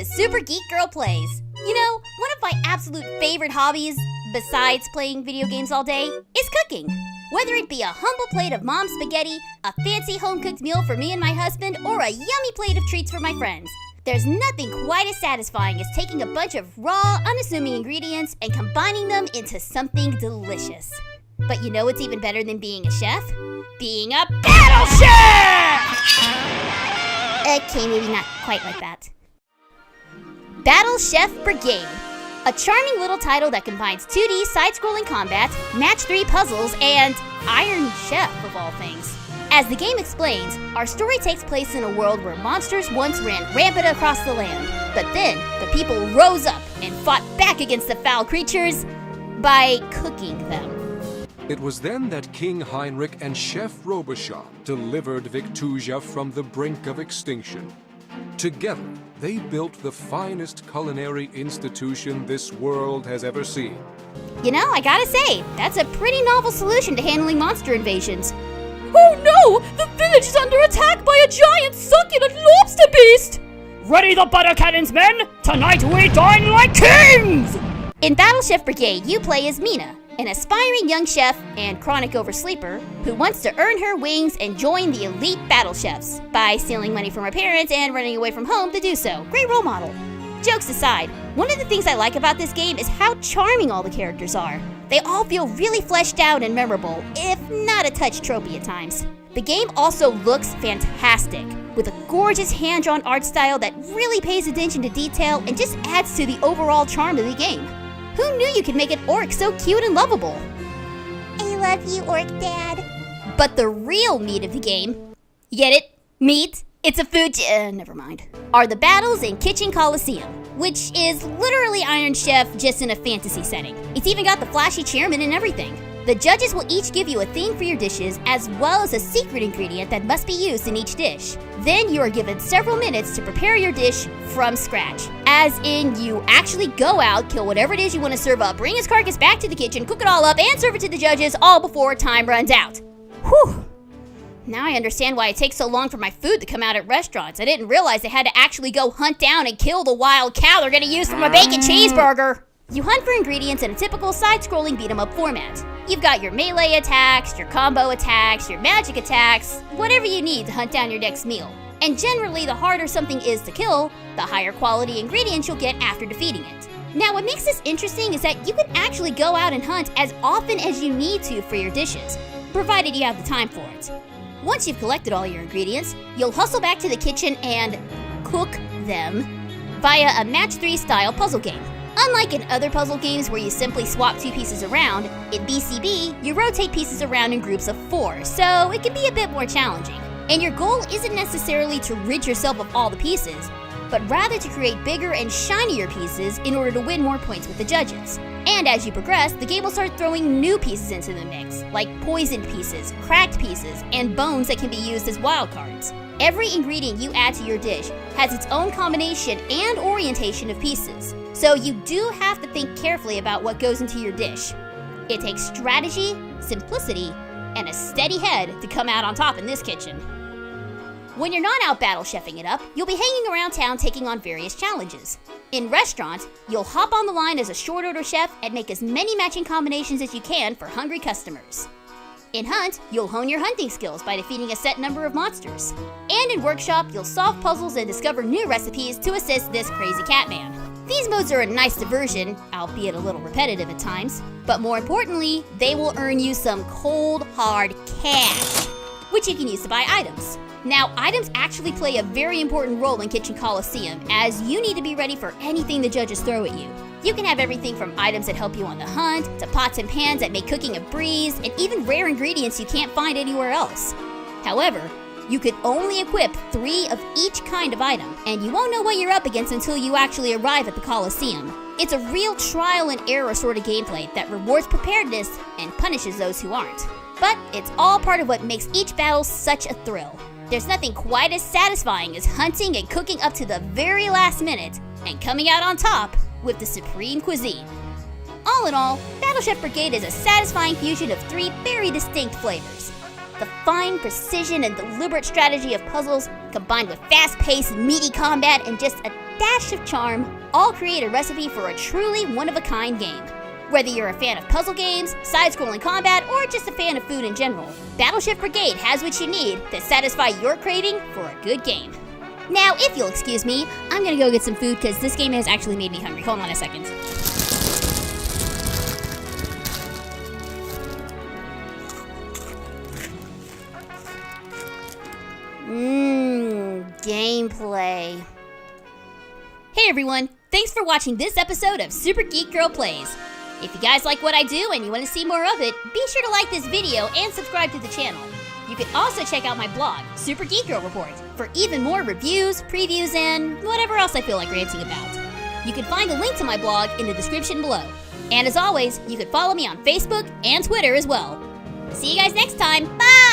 to Super Geek Girl Plays. You know, one of my absolute favorite hobbies, besides playing video games all day, is cooking. Whether it be a humble plate of mom's spaghetti, a fancy home-cooked meal for me and my husband, or a yummy plate of treats for my friends, there's nothing quite as satisfying as taking a bunch of raw, unassuming ingredients and combining them into something delicious. But you know what's even better than being a chef? Being a battle chef! Okay, maybe not quite like that. Battle Chef Brigade, a charming little title that combines 2D side-scrolling combat, match 3 puzzles, and Iron Chef of all things. As the game explains, our story takes place in a world where monsters once ran rampant across the land, but then the people rose up and fought back against the foul creatures by cooking them. It was then that King Heinrich and Chef Robichaud delivered Victusia from the brink of extinction. Together, they built the finest culinary institution this world has ever seen. You know, I gotta say, that's a pretty novel solution to handling monster invasions. Oh no! The village is under attack by a giant succulent lobster beast! Ready the butter cannons, men! Tonight we dine like kings! In Battle Chef Brigade, you play as Mina, an aspiring young chef and chronic oversleeper who wants to earn her wings and join the elite battle chefs by stealing money from her parents and running away from home to do so. Great role model. Jokes aside, one of the things I like about this game is how charming all the characters are. They all feel really fleshed out and memorable, if not a touch tropey at times. The game also looks fantastic, with a gorgeous hand-drawn art style that really pays attention to detail and just adds to the overall charm of the game. Who knew you could make an orc so cute and lovable? I love you, Orc Dad. But the real meat of the game, get it? Meat? It's a food, never mind, are the battles in Kitchen Coliseum, which is literally Iron Chef just in a fantasy setting. It's even got the flashy chairman and everything. The judges will each give you a theme for your dishes as well as a secret ingredient that must be used in each dish. Then you are given several minutes to prepare your dish from scratch. As in, you actually go out, kill whatever it is you want to serve up, bring his carcass back to the kitchen, cook it all up, and serve it to the judges all before time runs out. Whew! Now I understand why it takes so long for my food to come out at restaurants. I didn't realize they had to actually go hunt down and kill the wild cow they're gonna use for my bacon cheeseburger. You hunt for ingredients in a typical side-scrolling beat-em-up format. You've got your melee attacks, your combo attacks, your magic attacks, whatever you need to hunt down your next meal. And generally, the harder something is to kill, the higher quality ingredients you'll get after defeating it. Now, what makes this interesting is that you can actually go out and hunt as often as you need to for your dishes, provided you have the time for it. Once you've collected all your ingredients, you'll hustle back to the kitchen and cook them via a match 3 style puzzle game. Unlike in other puzzle games where you simply swap 2 pieces around, in BCB, you rotate pieces around in groups of 4, so it can be a bit more challenging. And your goal isn't necessarily to rid yourself of all the pieces, but rather to create bigger and shinier pieces in order to win more points with the judges. And as you progress, the game will start throwing new pieces into the mix, like poisoned pieces, cracked pieces, and bones that can be used as wildcards. Every ingredient you add to your dish has its own combination and orientation of pieces, so you do have to think carefully about what goes into your dish. It takes strategy, simplicity, and a steady head to come out on top in this kitchen. When you're not out battle chefing it up, you'll be hanging around town taking on various challenges. In restaurants, you'll hop on the line as a short order chef and make as many matching combinations as you can for hungry customers. In Hunt, you'll hone your hunting skills by defeating a set number of monsters. And in Workshop, you'll solve puzzles and discover new recipes to assist this crazy catman. These modes are a nice diversion, albeit a little repetitive at times, but more importantly, they will earn you some cold, hard cash, which you can use to buy items. Now, items actually play a very important role in Kitchen Coliseum, as you need to be ready for anything the judges throw at you. You can have everything from items that help you on the hunt, to pots and pans that make cooking a breeze, and even rare ingredients you can't find anywhere else. However, you could only equip 3 of each kind of item, and you won't know what you're up against until you actually arrive at the Coliseum. It's a real trial and error sort of gameplay that rewards preparedness and punishes those who aren't. But it's all part of what makes each battle such a thrill. There's nothing quite as satisfying as hunting and cooking up to the very last minute and coming out on top with the supreme cuisine. All in all, Battle Chef Brigade is a satisfying fusion of 3 very distinct flavors. The fine precision and deliberate strategy of puzzles combined with fast-paced, meaty combat and just a dash of charm, all create a recipe for a truly one-of-a-kind game. Whether you're a fan of puzzle games, side-scrolling combat, or just a fan of food in general, Chef Brigade has what you need to satisfy your craving for a good game. Now, if you'll excuse me, I'm gonna go get some food because this game has actually made me hungry. Hold on a second. Gameplay. Hey everyone, thanks for watching this episode of Super Geek Girl Plays. If you guys like what I do and you want to see more of it, be sure to like this video and subscribe to the channel. You can also check out my blog, Super Geek Girl Report, for even more reviews, previews, and whatever else I feel like ranting about. You can find a link to my blog in the description below. And as always, you can follow me on Facebook and Twitter as well. See you guys next time. Bye!